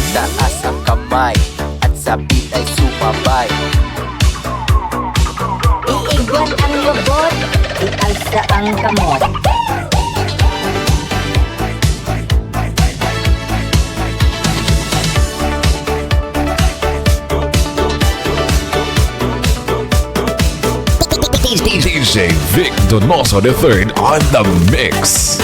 Itaas ang kamay at sa beat ay sumabay. Iigwan ang lubot, ialsa ang kamot. DJ Vic Donoso III on the mix.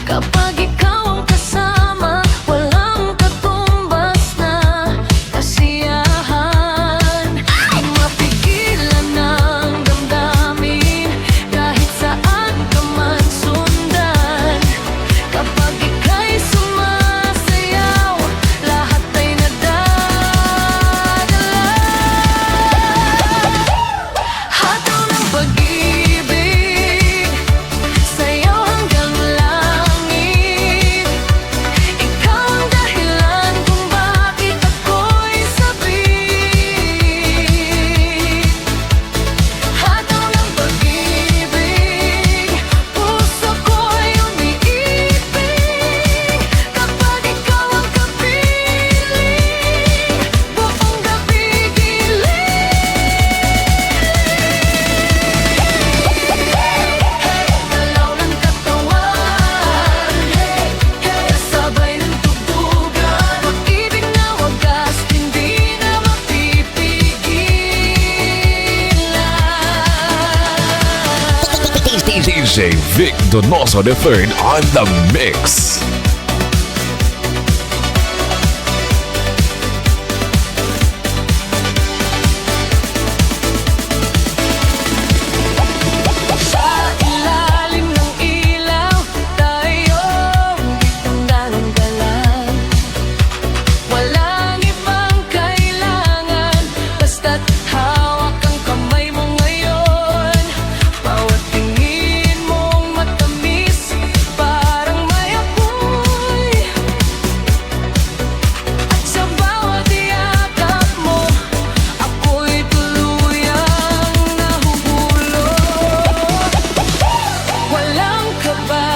Kapag ikaw ang kasama, walang katumbas na kasiyahan. Di mapigilan ang damdamin, kahit saan ka man sundan. Kapag ika'y sumasayaw, lahat ay nadadala. Hataw ng pag-ibig, sayaw hanggang langit. Ikaw ang dahilan kung bakit ako'y sabik. Hataw ng pag-ibig, puso ko'y umiibig. Kapag ikaw ang kapiling, buong gabi galaw ng katawan, kasabay ng tugtugan. Pag-ibig na wagas, hindi na mapipigilan. DJ Vic Donoso III on the mix. Sa ilalim ng ilaw, tayong itanggalan. Walang ibang kailangan, basta't hawak ang kamay mo ngayon. Bawat tingin mong matamis, parang may apoy. At sa bawat yakap mo, ako'y tuluyang nahuhulog. Walang kaba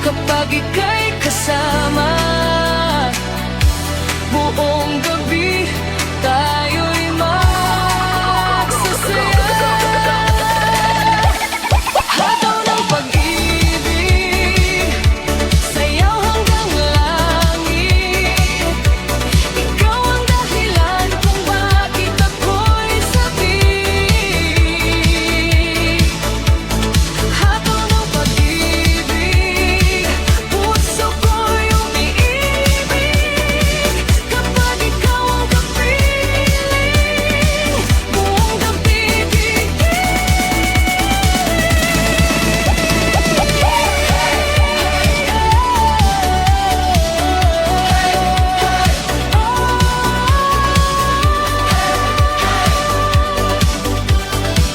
kapag ika'y kasama. Buong gabi tayo'y magsasaya. Hataw ng pag-ibig, sayaw hanggang langit. Ikaw ang dahilan kung bakit ako'y sabik. Hataw ng pag-ibig, puso ko'y umiibig. Kapag ikaw ang kapiling, buong gabi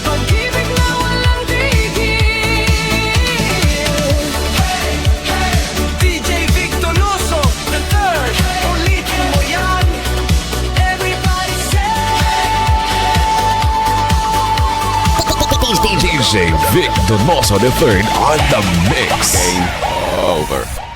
pag-ibig na walang tigil. DJ Vic Donoso III, ulitin mo yan. Everybody DJ Vic Donoso III on the mix. Over.